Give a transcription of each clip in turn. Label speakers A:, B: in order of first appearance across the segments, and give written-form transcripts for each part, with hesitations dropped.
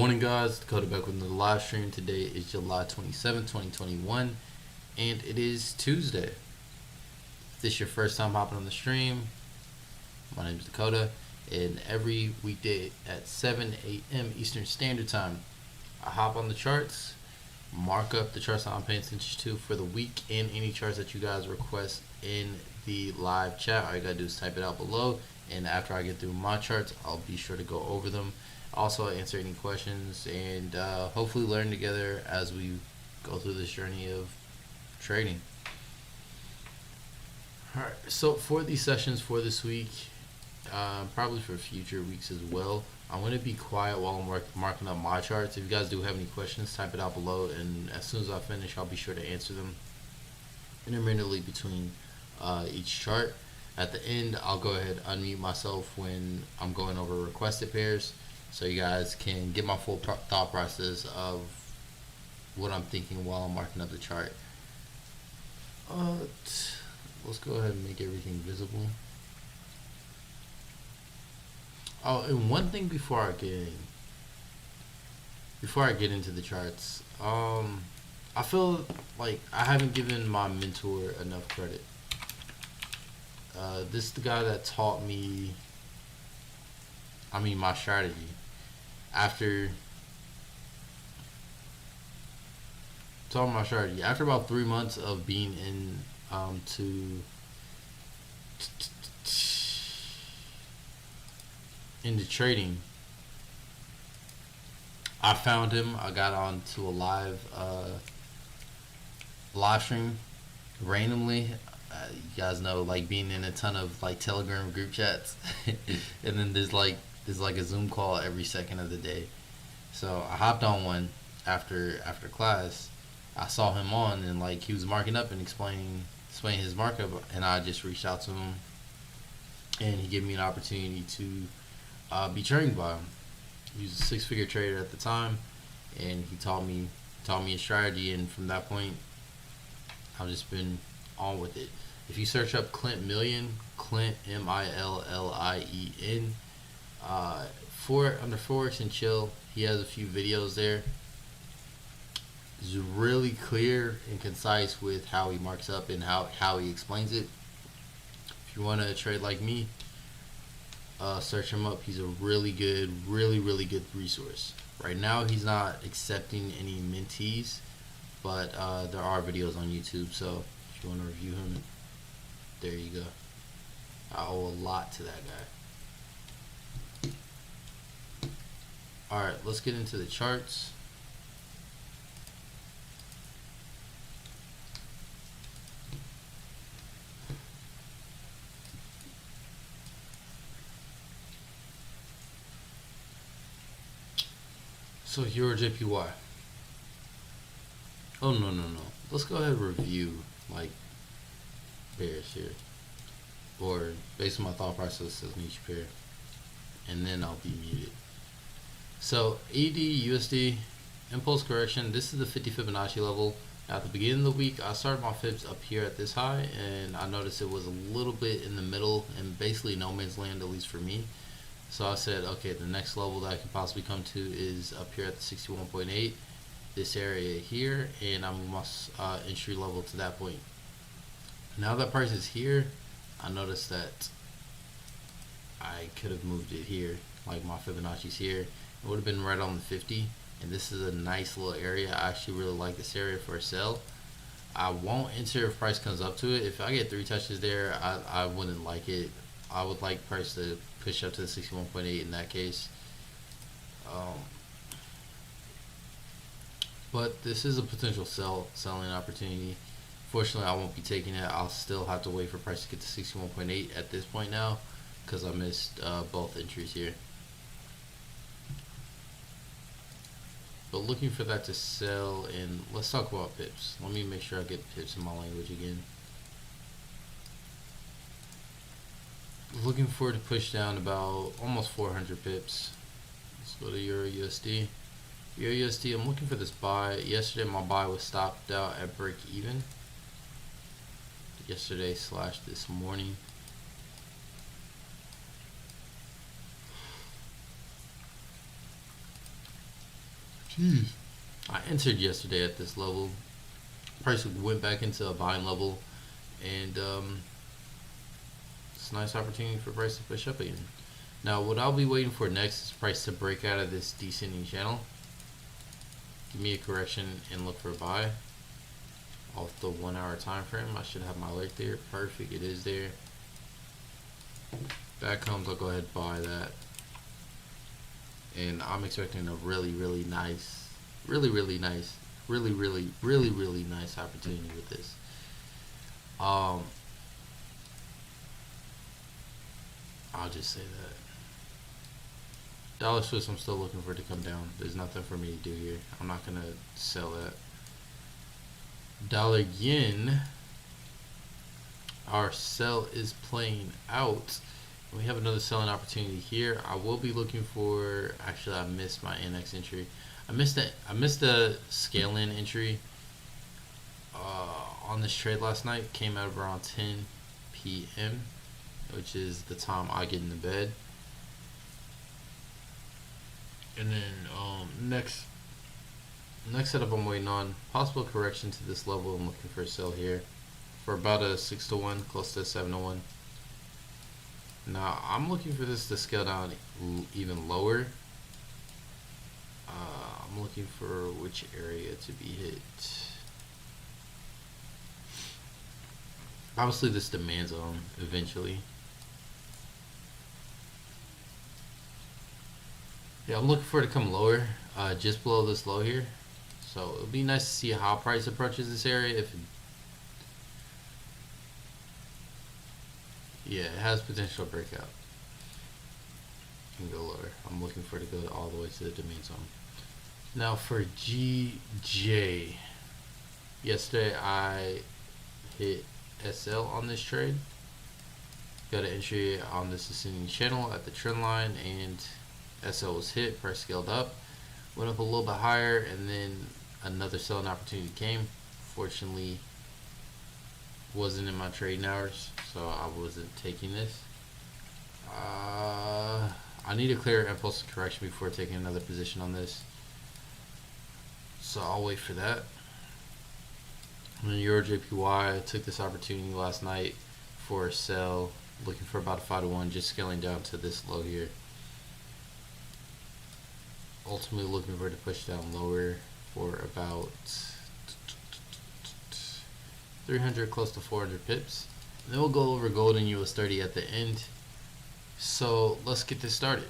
A: Good morning, guys. Dakota back with another live stream. Today is July 27th, 2021, and it is Tuesday. If this is your first time hopping on the stream, my name is Dakota, and every weekday at 7 a.m. Eastern Standard Time, I hop on the charts, mark up the charts that I'm paying attention to for the week, and any charts that you guys request in the live chat. All you gotta do is type it out below, and after I get through my charts, I'll be sure to go over them. Also answer any questions and hopefully learn together as we go through this journey of trading. Alright, so for these sessions for this week, probably for future weeks as well, I'm going to be quiet while I'm marking up my charts. If you guys do have any questions, type it out below, and as soon as I finish, I'll be sure to answer them intermittently between each chart. At the end, I'll go ahead and unmute myself when I'm going over requested pairs, so you guys can get my full thought process of what I'm thinking while I'm marking up the chart. Let's go ahead and make everything visible. Oh, and one thing before I get into the charts, I feel like I haven't given my mentor enough credit. This is the guy that taught me, my strategy. After about 3 months of being in into trading, I found him. I got on to a live stream randomly. You guys know, like, being in a ton of like Telegram group chats, and then there's like a Zoom call every second of the day. So I hopped on one after class. I saw him on, and like he was marking up and explaining his markup, and I just reached out to him, and he gave me an opportunity to be trained by him. He was a six-figure trader at the time, and he taught me a strategy, and from that point, I've just been on with it. If you search up Clint Million, Clint Millien, under Forex and Chill, he has a few videos there. It's really clear and concise with how he marks up and how he explains it. If you want to trade like me, search him up. He's a really good resource. Right now, he's not accepting any mentees, but there are videos on YouTube. So if you want to review him, there you go. I owe a lot to that guy. Alright, let's get into the charts. So EURJPY. Oh no. Let's go ahead and review like pairs here, or based on my thought process of each pair, and then I'll be muted. So AUDUSD impulse correction. This is the 50 Fibonacci level. At the beginning of the week, I started my fibs up here at this high, and I noticed it was a little bit in the middle and basically no man's land, at least for me. So I said, okay, the next level that I could possibly come to is up here at the 61.8, this area here, and I'm my entry level to that point. Now that price is here, I noticed that I could have moved it here, like my Fibonacci's here. It would have been right on the 50, and this is a nice little area. I actually really like this area for a sell. I won't enter if price comes up to it. If I get 3 touches there, I wouldn't like it. I would like price to push up to the 61.8 in that case. But this is a potential selling opportunity. Fortunately, I won't be taking it. I'll still have to wait for price to get to 61.8 at this point now, because I missed both entries here. But looking for that to sell, and let's talk about pips. Let me make sure I get pips in my language again. Looking for it to push down about almost 400 pips. Let's go to EURUSD. EURUSD, I'm looking for this buy. Yesterday my buy was stopped out at break even. Yesterday / this morning. Jeez. I entered yesterday at this level. Price went back into a buying level, and it's a nice opportunity for price to push up again. Now, what I'll be waiting for next is price to break out of this descending channel, give me a correction, and look for a buy off the 1 hour time frame. I should have my alert there. Perfect, it is there. That comes, I'll go ahead and buy that. And I'm expecting a really nice opportunity with this. I'll just say that. Dollar Swiss, I'm still looking for it to come down. There's nothing for me to do here. I'm not gonna sell that. Dollar Yen, our sell is playing out. We have another selling opportunity here. I will be looking for, actually I missed my NX entry. I missed the scale in entry on this trade last night. Came out around 10 p.m., which is the time I get into bed. And then next setup I'm waiting on, possible correction to this level. I'm looking for a sell here for about a 6-to-1, close to a 7-to-1. Now I'm looking for this to scale down even lower. I'm looking for which area to be hit. Obviously this demand zone eventually. Yeah, I'm looking for it to come lower, just below this low here. So it'll be nice to see how price approaches this area. If it, yeah, it has potential breakout. Can go lower. I'm looking for it to go all the way to the demand zone. Now for GJ, yesterday I hit SL on this trade. Got an entry on this ascending channel at the trend line, and SL was hit. Price scaled up, went up a little bit higher, and then another selling opportunity came. Fortunately, wasn't in my trading hours, so I wasn't taking this. I need a clear impulse correction before taking another position on this, so I'll wait for that. And then EURJPY, I took this opportunity last night for a sell, looking for about a 5-to-1, just scaling down to this low here. Ultimately looking for it to push down lower for about 300, close to 400 pips. And then we'll go over gold and US30 at the end. So let's get this started.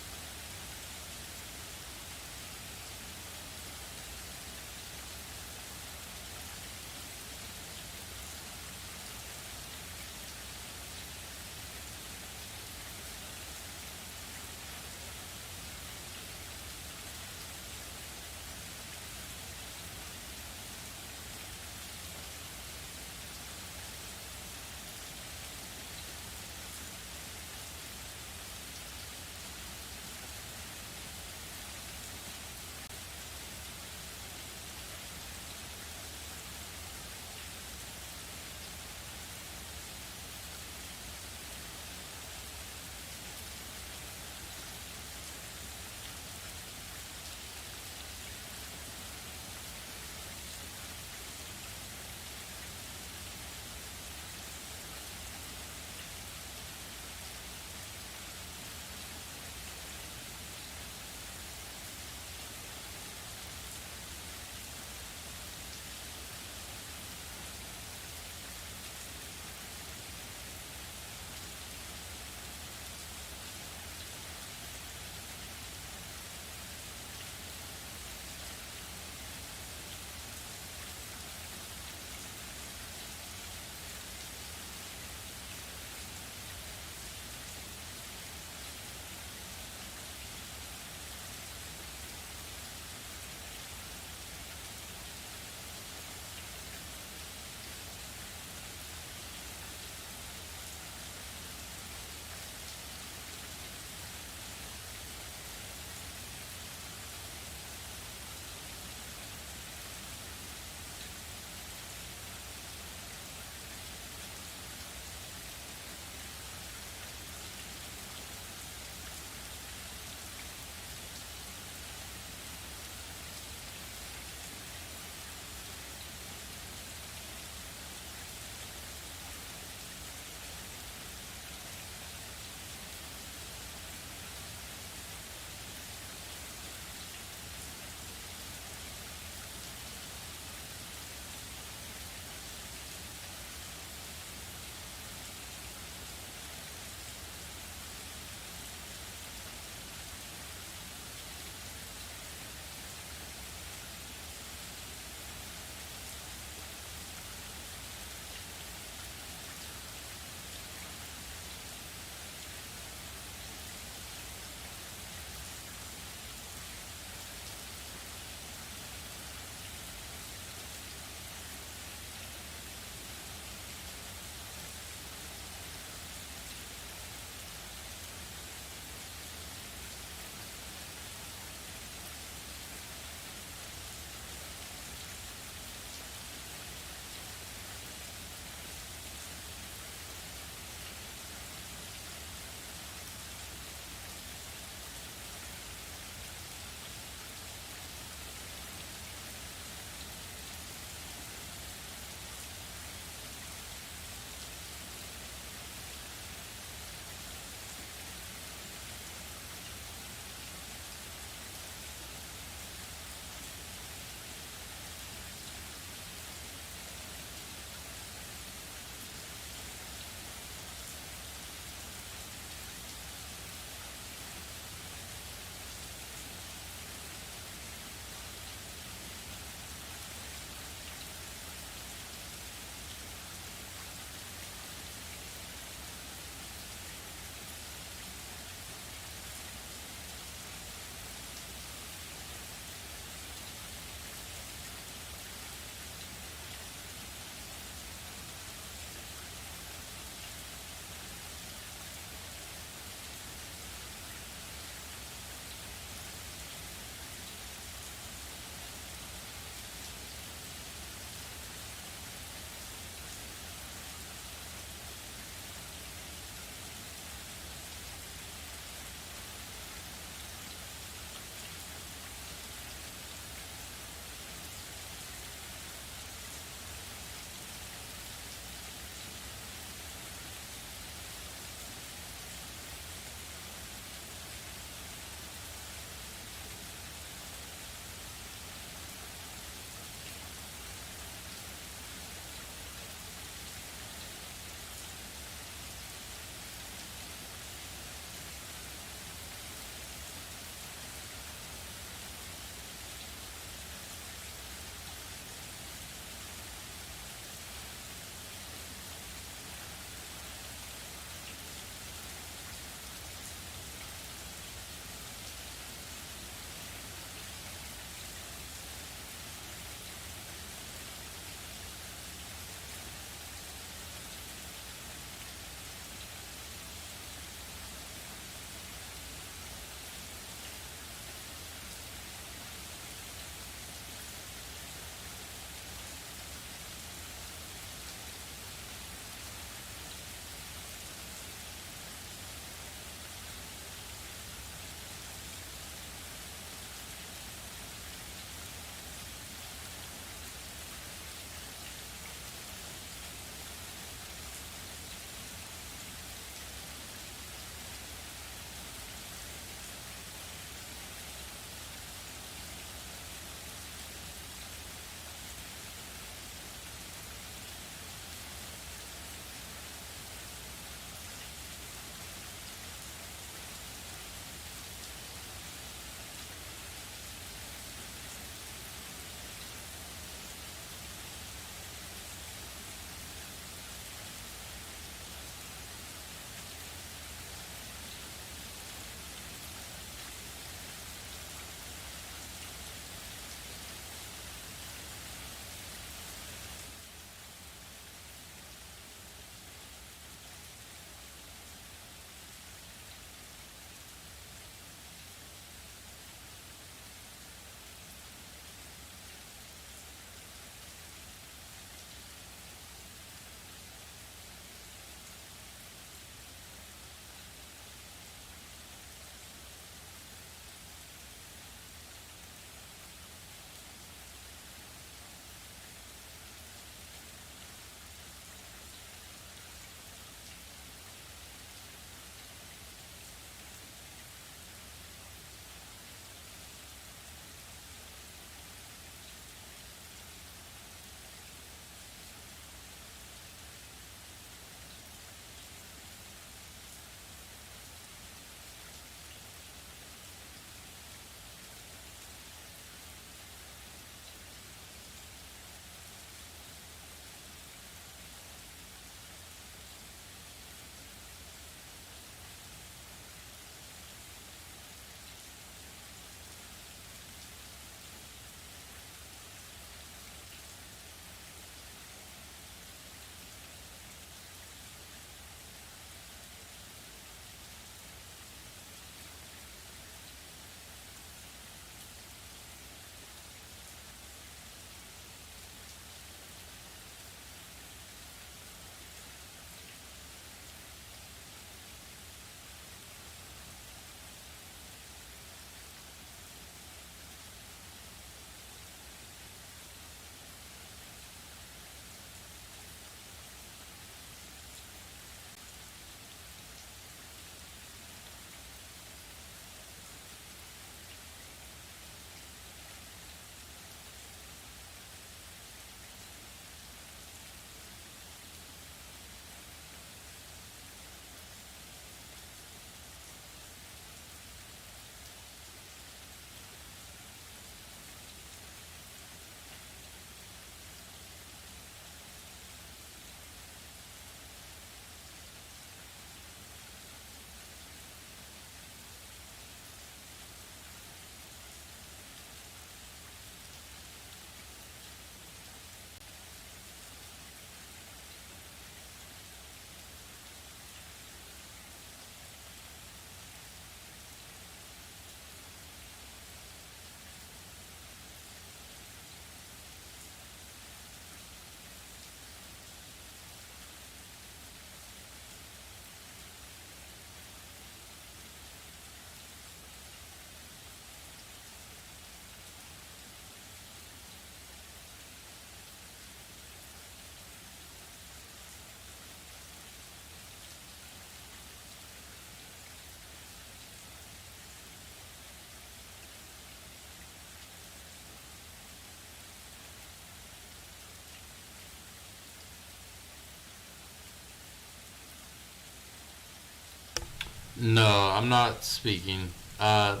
A: No, I'm not speaking. I'll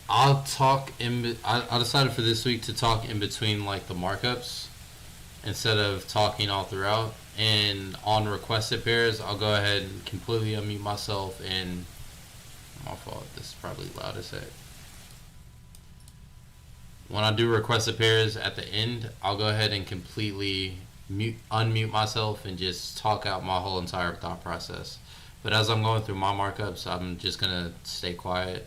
A: talk I decided for this week to talk in between like the markups instead of talking all throughout. And on requested pairs, I'll go ahead and completely unmute myself. And my fault. This is probably loud as heck. When I do requested pairs at the end, I'll go ahead and completely unmute myself and just talk out my whole entire thought process. But as I'm going through my markups, I'm just gonna stay quiet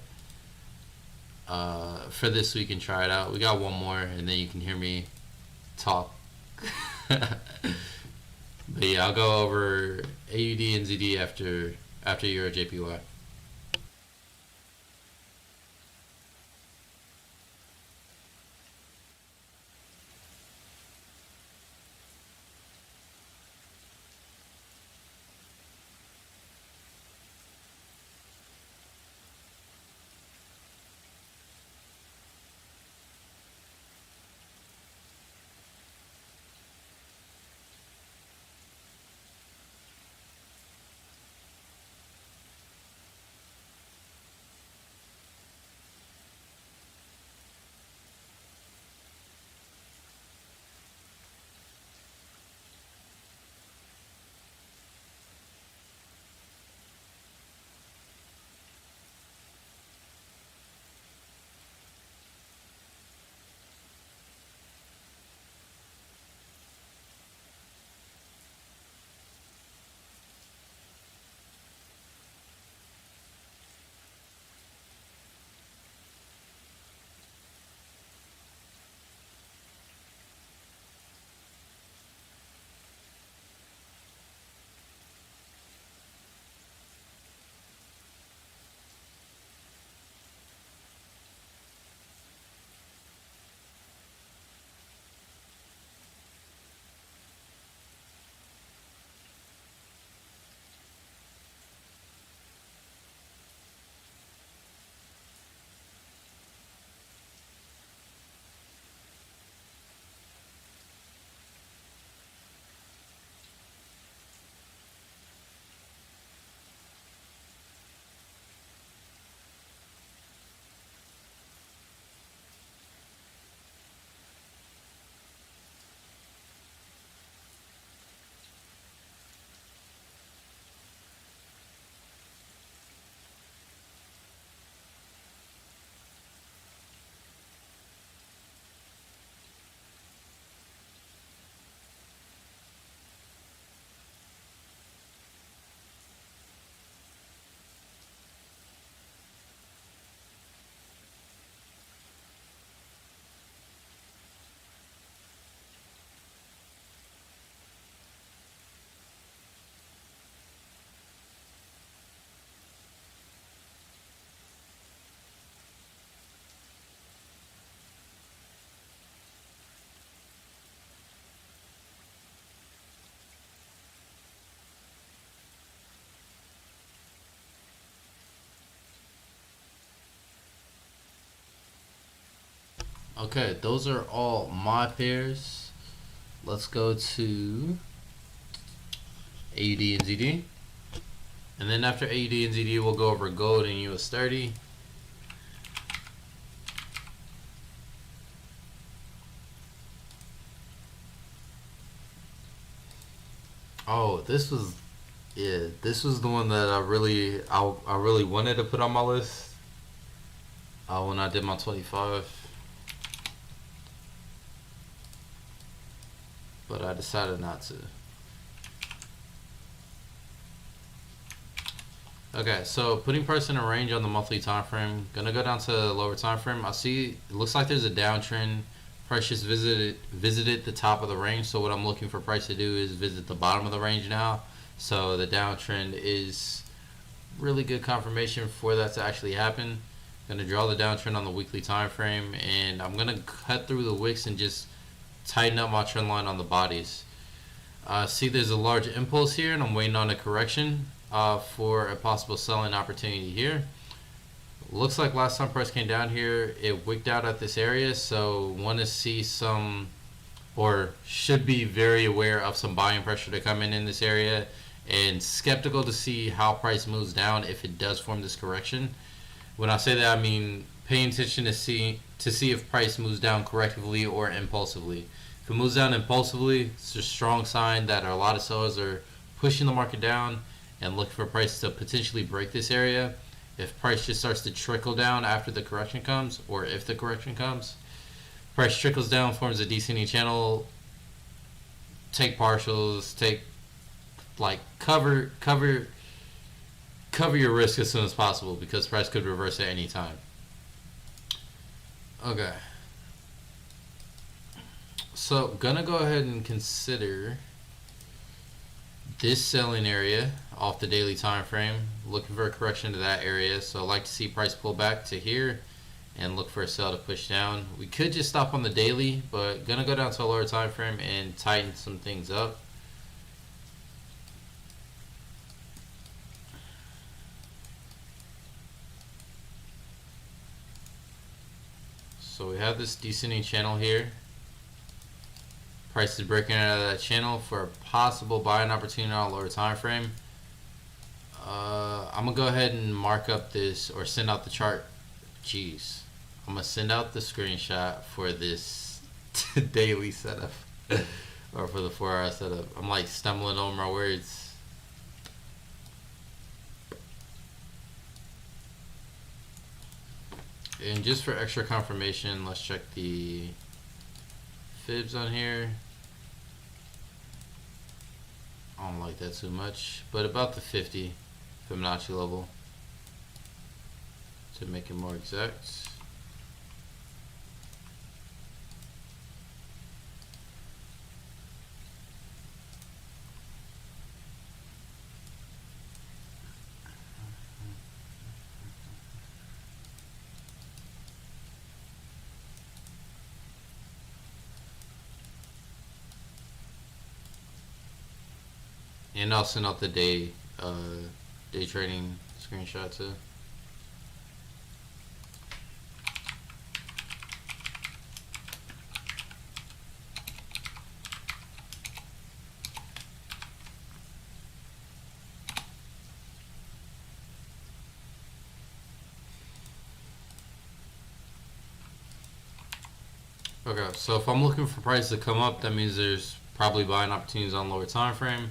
A: for this week and try it out. We got one more, and then you can hear me talk. But yeah, I'll go over AUDNZD after EURJPY. Okay, those are all my pairs. Let's go to AUDNZD. And then after AUDNZD, we'll go over gold and US30. Oh, this was the one that I really wanted to put on my list when I did my 25. But I decided not to. Okay, so putting price in a range on the monthly time frame. Gonna go down to the lower time frame. I see it looks like there's a downtrend. Price just visited the top of the range. So what I'm looking for price to do is visit the bottom of the range now. So the downtrend is really good confirmation for that to actually happen. Gonna draw the downtrend on the weekly time frame, and I'm gonna cut through the wicks and just tighten up my trend line on the bodies. See, there's a large impulse here, and I'm waiting on a correction for a possible selling opportunity here. Looks like last time price came down here, it wicked out at this area, so want to see some, or should be very aware of some buying pressure to come in this area and skeptical to see how price moves down if it does form this correction. When I say that, I mean paying attention to see if price moves down correctively or impulsively. If it moves down impulsively, it's a strong sign that a lot of sellers are pushing the market down and looking for price to potentially break this area. If price just starts to trickle down after the correction comes, or if the correction comes, price trickles down, forms a descending channel, take partials, take cover your risk as soon as possible, because price could reverse at any time. Okay, so gonna go ahead and consider this selling area off the daily time frame, looking for a correction to that area. So I like to see price pull back to here and look for a sell to push down. We could just stop on the daily, but gonna go down to a lower time frame and tighten some things up. So we have this descending channel here. Price is breaking out of that channel for a possible buying opportunity on a lower time frame. I'm gonna go ahead and mark up this, or send out the chart. Jeez, I'm gonna send out the screenshot for this daily setup or for the 4-hour setup. I'm like stumbling over my words. And just for extra confirmation, let's check the fibs on here. I don't like that too much, but about the 50 Fibonacci level to make it more exact. And I'll send out the day trading screenshot too. Okay, so if I'm looking for price to come up, that means there's probably buying opportunities on lower time frame,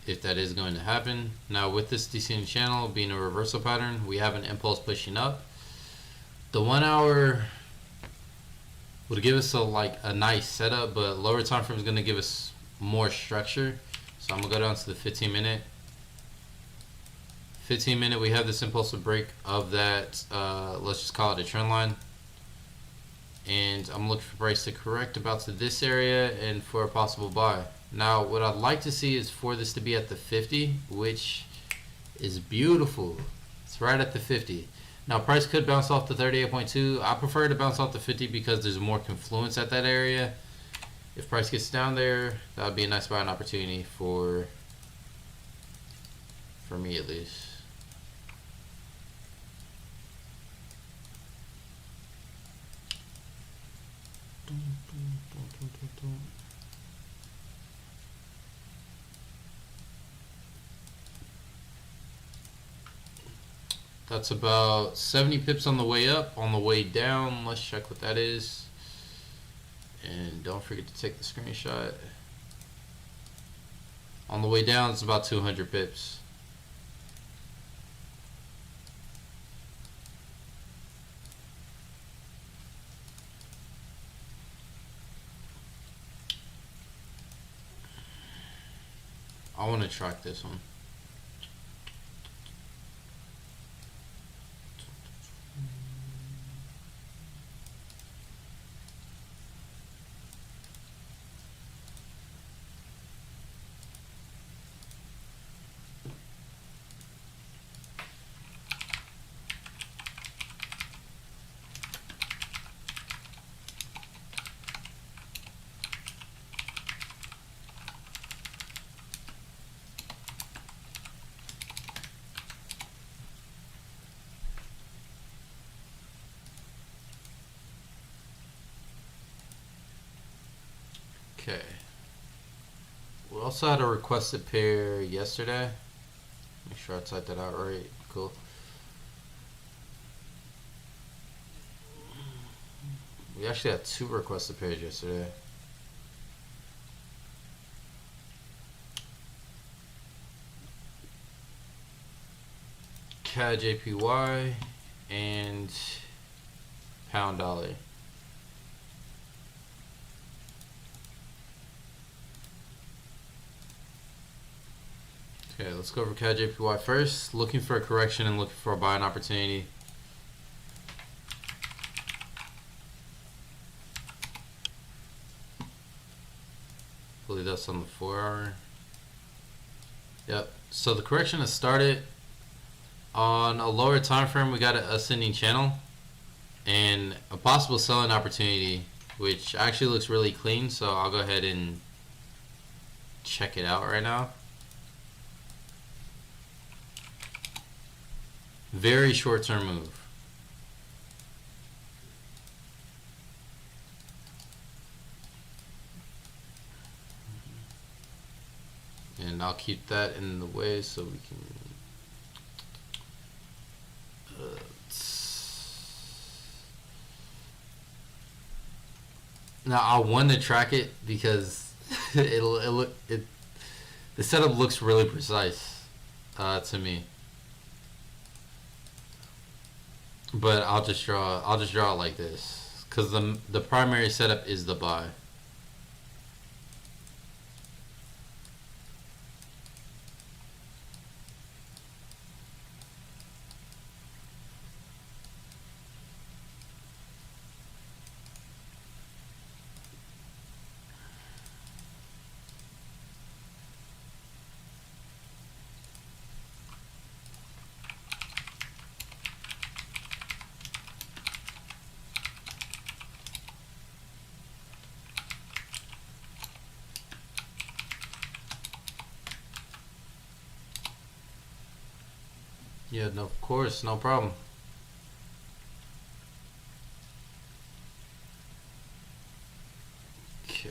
A: if that is going to happen. Now with this descending channel being a reversal pattern, we have an impulse pushing up. The 1 hour would give us a nice setup, but lower time frame is going to give us more structure. So I'm gonna go down to the 15 minute. 15 minute, we have this impulsive break of that, let's just call it a trend line. And I'm looking for price to correct about to this area and for a possible buy. Now, what I'd like to see is for this to be at the 50, which is beautiful. It's right at the 50. Now, price could bounce off the 38.2. I prefer to bounce off the 50 because there's more confluence at that area. If price gets down there, that would be a nice buying opportunity for me at least. That's about 70 pips on the way up. On the way down, let's check what that is. And don't forget to take the screenshot. On the way down, it's about 200 pips. I want to track this one. Okay. Well, also had a requested pair yesterday. Make sure I typed that out right. Cool. We actually had 2 requested pairs yesterday. CADJPY and pound dollar. Okay, let's go over CADJPY first. Looking for a correction and looking for a buying opportunity. I believe that's on the 4-hour. Yep. So the correction has started. On a lower time frame, we got an ascending channel and a possible selling opportunity, which actually looks really clean. So I'll go ahead and check it out right now. Very short-term move. And I'll keep that in the way so we can now I want to track it because the setup looks really precise to me. But I'll just draw it like this because the primary setup is the buy. Yeah, no, of course, no problem. Okay.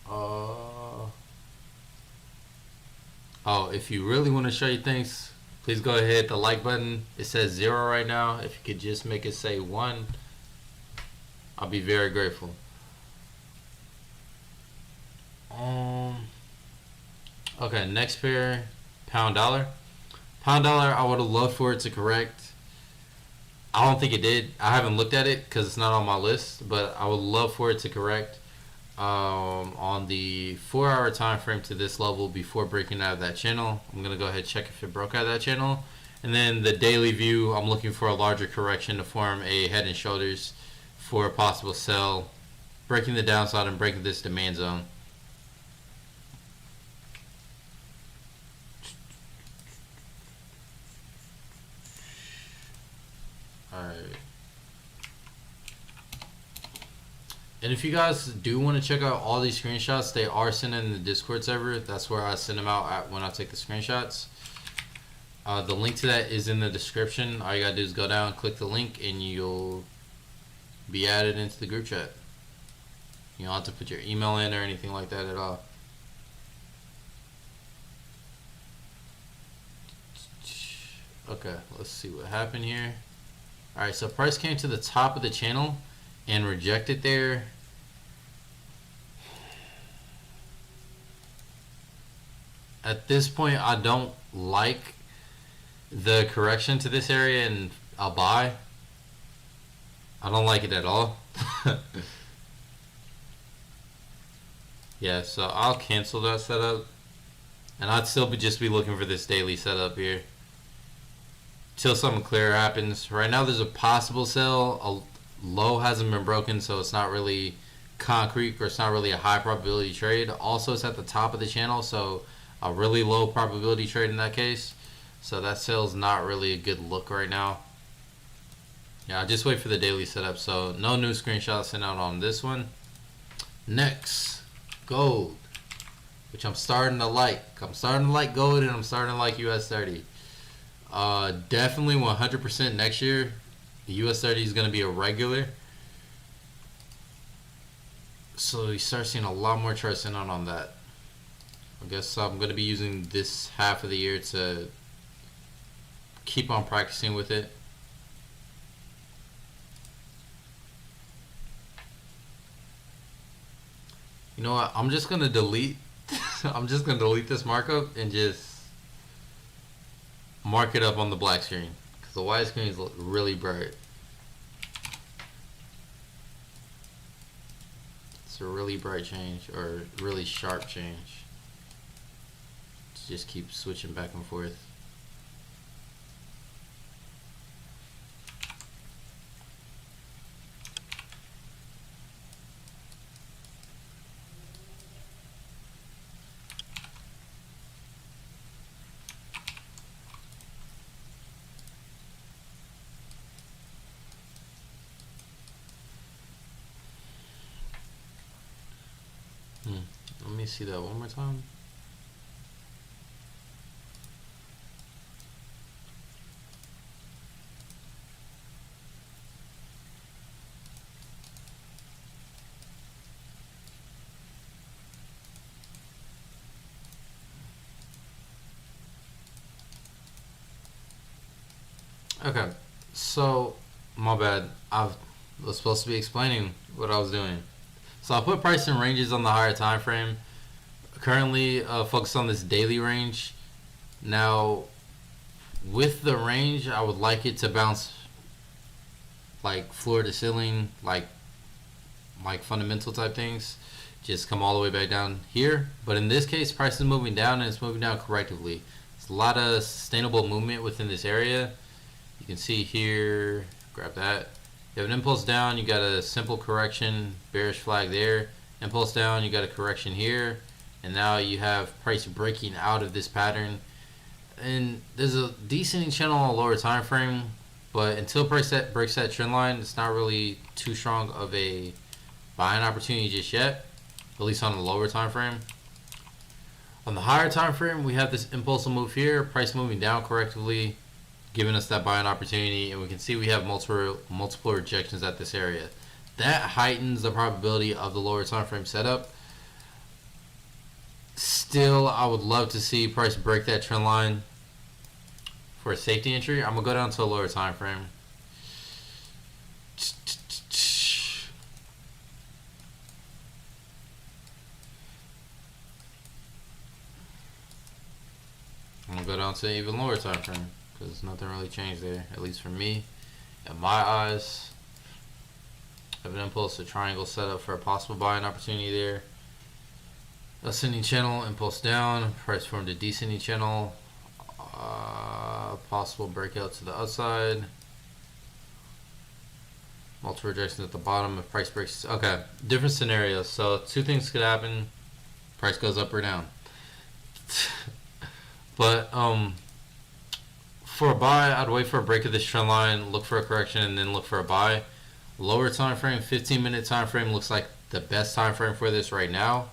A: Oh, if you really want to show you things, please go ahead. The like button, it says 0 right now. If you could just make it say 1, I'll be very grateful. Okay, next pair, pound dollar. Pound dollar, I would have loved for it to correct. I don't think it did. I haven't looked at it because it's not on my list, but I would love for it to correct on the 4-hour time frame to this level before breaking out of that channel. I'm gonna go ahead and check if it broke out of that channel. And then the daily view, I'm looking for a larger correction to form a head and shoulders for a possible sell, breaking the downside and breaking this demand zone. Alright. And if you guys do want to check out all these screenshots, they are sent in the Discord server. That's where I send them out when I take the screenshots. The link to that is in the description. All you gotta do is go down, click the link, and you'll be added into the group chat. You don't have to put your email in or anything like that at all. Okay, let's see what happened here. Alright, so price came to the top of the channel and rejected there. At this point, I don't like the correction to this area and I'll buy. I don't like it at all. Yeah, so I'll cancel that setup and I'd still just be looking for this daily setup here till something clear happens. Right now there's a possible sell. A low hasn't been broken, so it's not really concrete, or it's not really a high probability trade. Also, it's at the top of the channel, so a really low probability trade in that case. So that sell's not really a good look right now. Yeah, I'll just wait for the daily setup. So no new screenshots sent out on this one. Next, gold, which I'm starting to like. I'm starting to like gold and I'm starting to like US30. Definitely 100% next year, the US30 is going to be a regular. So you start seeing a lot more charts in on that. I guess I'm going to be using this half of the year to keep on practicing with it. You know what? I'm just going to delete I'm just going to delete this markup and just mark it up on the black screen, because the white screen is really bright. It's a really bright change, or really sharp change. Just keep switching back and forth. Let me see that one more time. Okay, so my bad. I was supposed to be explaining what I was doing. So I put price and ranges on the higher time frame. Currently focused on this daily range. Now, with the range, I would like it to bounce like floor to ceiling, like fundamental type things. Just come all the way back down here. But in this case, price is moving down, and it's moving down correctively. There's a lot of sustainable movement within this area. You can see here, grab that. You have an impulse down, you got a simple correction, bearish flag there. Impulse down, you got a correction here. And now you have price breaking out of this pattern. And there's a descending channel on a lower time frame, but until price breaks that trend line, it's not really too strong of a buying opportunity just yet, at least on the lower time frame. On the higher time frame, we have this impulsive move here, price moving down correctively, giving us that buying opportunity, and we can see we have multiple rejections at this area. That heightens the probability of the lower time frame setup. Still, I would love to see price break that trend line for a safety entry. I'm gonna go down to a lower time frame. I'm gonna go down to an even lower time frame, because nothing really changed there, at least for me. In my eyes, I have an impulse to triangle setup for a possible buying opportunity there. Ascending channel, impulse down, price formed a descending channel, possible breakout to the upside, multiple rejections at the bottom if price breaks. Okay, different scenarios. So two things could happen: price goes up or down. But for a buy, I'd wait for a break of this trend line, look for a correction, and then look for a buy. Lower time frame, 15-minute time frame looks like the best time frame for this right now.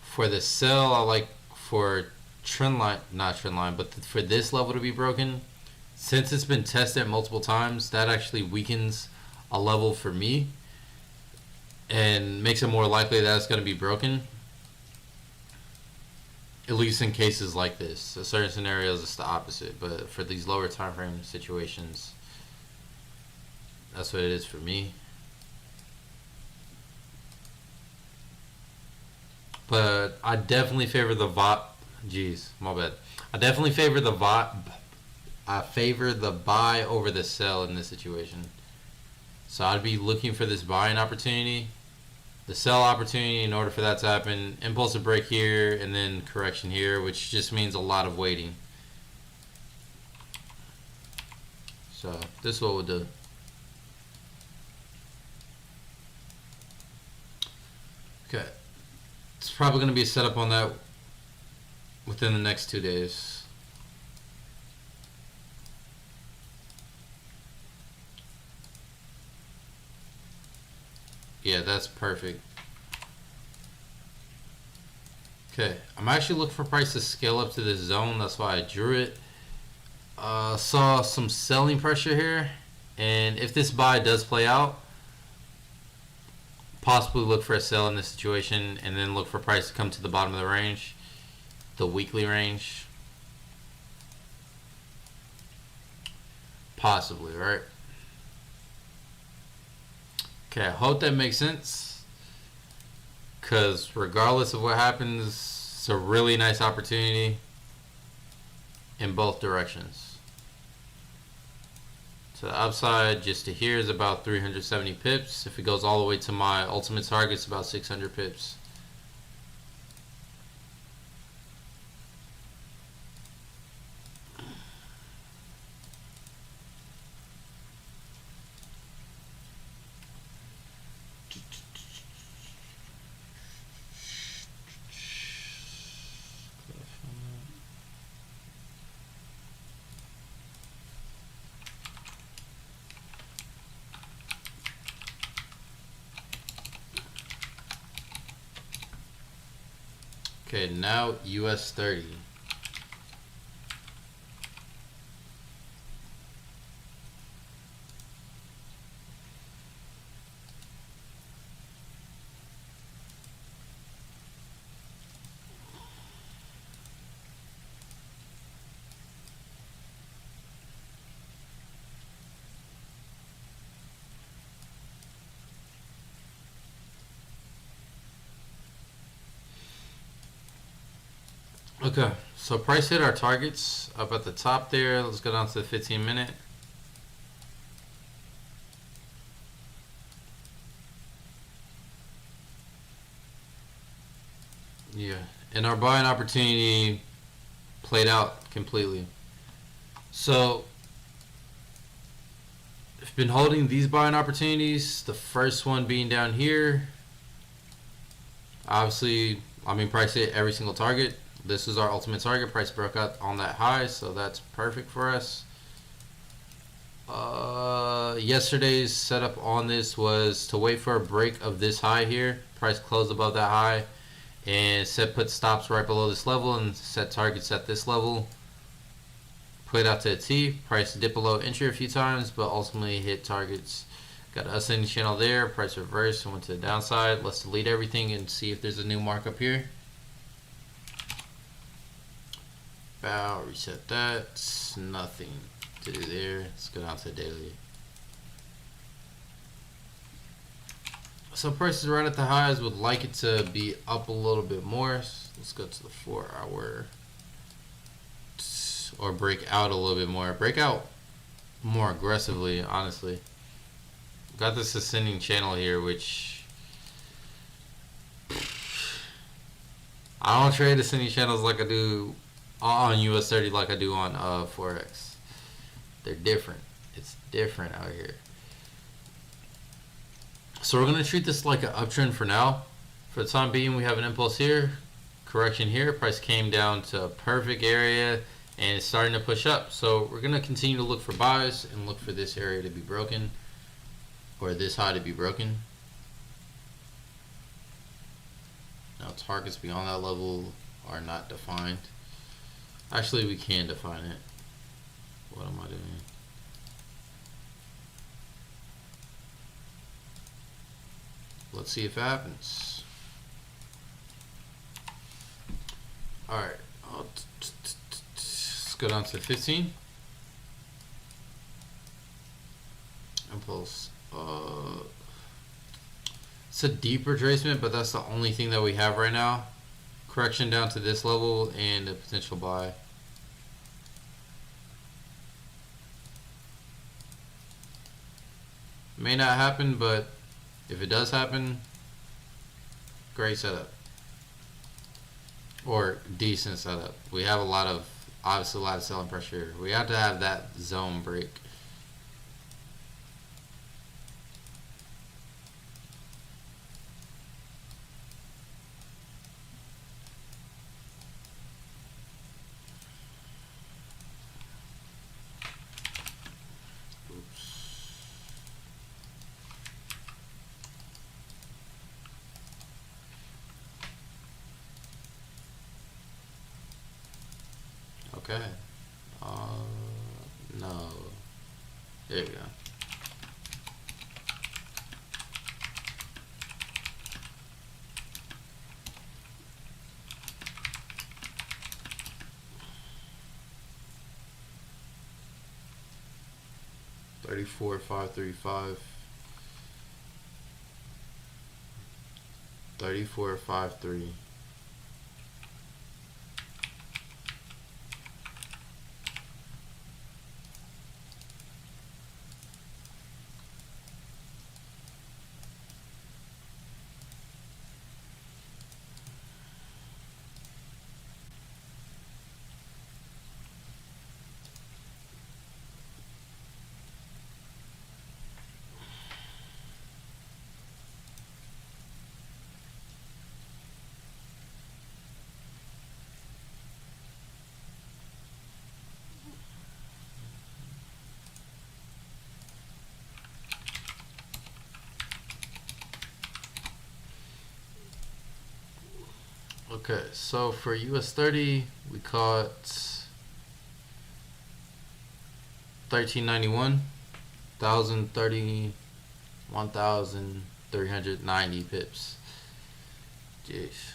A: For the sell, I like for trend line, not trend line, but for this level to be broken. Since it's been tested multiple times, that actually weakens a level for me and makes it more likely that it's going to be broken. At least in cases like this. So certain scenarios, it's the opposite. But for these lower time frame situations, that's what it is for me. But I definitely favor the my bad. I definitely favor the I favor the buy over the sell in this situation. So I'd be looking for this buying opportunity, the sell opportunity. In order for that to happen, impulsive break here and then correction here, which just means a lot of waiting. So this is what we'll do. Okay. It's probably going to be a setup on that within the next 2 days. Yeah, that's perfect. Okay, I'm actually looking for price to scale up to this zone. That's why I drew it. Saw some selling pressure here, and if this buy does play out, possibly look for a sell in this situation and then look for price to come to the bottom of the range, the weekly range. Possibly, right? Okay, I hope that makes sense. Because regardless of what happens, it's a really nice opportunity in both directions. To the upside, just to here is about 370 pips. If it goes all the way to my ultimate target, it's about 600 pips. Okay, now US 30. Okay, so price hit our targets up at the top there. Let's go down to the 15-minute. Yeah, and our buying opportunity played out completely. So I've been holding these buying opportunities. The first one being down here. Obviously, I mean, price hit every single target. This is our ultimate target. Price broke out on that high, so that's perfect for us. Yesterday's setup on this was to wait for a break of this high here. Price closed above that high and put stops right below this level and set targets at this level. Played out to a T. Price dipped below entry a few times, but ultimately hit targets. Got an ascending channel there. Price reversed and went to the downside. Let's delete everything and see if there's a new markup here. Bow, reset that. Nothing to do there. Let's go down to the daily. So price is right at the highs. Would like it to be up a little bit more. Let's go to the 4-hour. Or break out a little bit more. Break out more aggressively, honestly. Got this ascending channel here, which I don't trade ascending channels like I do on US 30 like I do on Forex. They're different. It's different out here. So we're going to treat this like an uptrend for now. For the time being, we have an impulse here, correction here. Price came down to a perfect area and it's starting to push up. So we're going to continue to look for buys and look for this area to be broken, or this high to be broken. Now targets beyond that level are not defined. Actually, we can define it. What am I doing? Let's see if it happens. Alright, let's go down to 15. Impulse. It's a deep retracement, but that's the only thing that we have right now. Correction down to this level and a potential buy. May not happen, but if it does happen, great setup. Or decent setup. We have obviously a lot of selling pressure. We have to have that zone break. Okay. No. There you go. 34,535. 34.53. Okay, so for US30, we caught 1391, 1,390 pips. Jeez.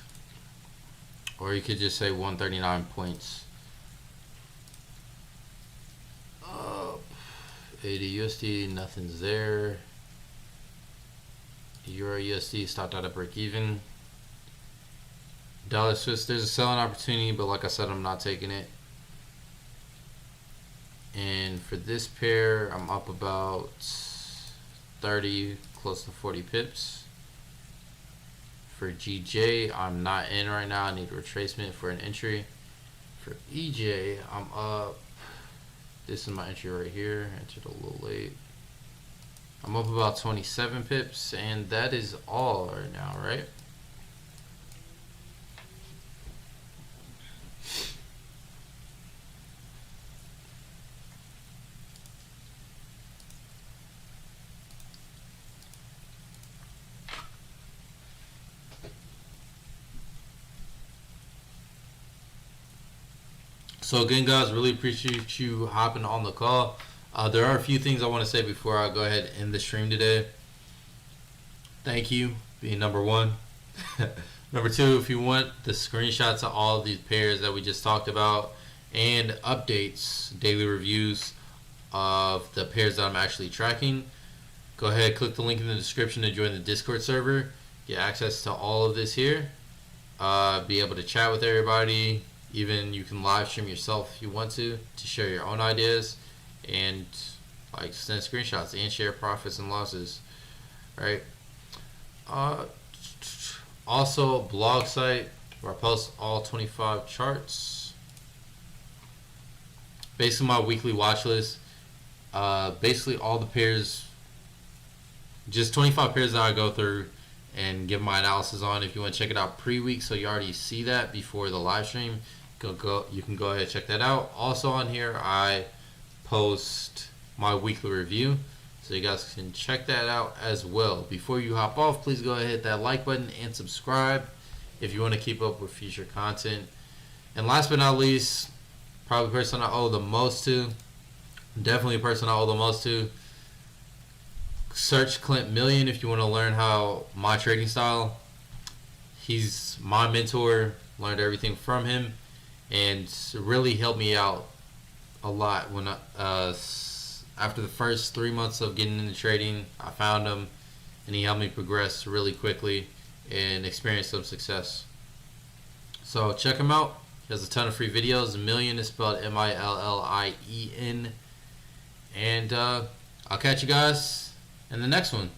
A: Or you could just say 139 points. 80 USD, nothing's there. EURUSD stopped out at break even. Dollar Swiss, there's a selling opportunity, but like I said, I'm not taking it. And for this pair, I'm up about 30, close to 40 pips. For GJ, I'm not in right now. I need a retracement for an entry. For EJ, I'm up. This is my entry right here. Entered a little late. I'm up about 27 pips, and that is all right now, right? So again, guys, really appreciate you hopping on the call. There are a few things I want to say before I go ahead and end the stream today. Thank you, being number one. Number two, if you want the screenshots of all of these pairs that we just talked about and updates, daily reviews of the pairs that I'm actually tracking, go ahead, click the link in the description to join the Discord server. Get access to all of this here. Be able to chat with everybody. Even you can live stream yourself if you want to share your own ideas and like send screenshots and share profits and losses, right? Also, blog site where I post all 25 charts. Basically, my weekly watch list. Basically, all the pairs, just 25 pairs that I go through and give my analysis on. If you want to check it out pre-week, so you already see that before the live stream. You can go ahead and check that out. Also on here, I post my weekly review, so you guys can check that out as well. Before you hop off, please go ahead, hit that like button and subscribe if you want to keep up with future content. And last but not least, probably the person I owe the most to, definitely a person I owe the most to, search Clint Million if you want to learn how my trading style. He's my mentor, learned everything from him, and really helped me out a lot when after the first 3 months of getting into trading. I found him and he helped me progress really quickly and experience some success. So check him out. He has a ton of free videos. Million is spelled M-I-L-L-I-E-N. And I'll catch you guys in the next one.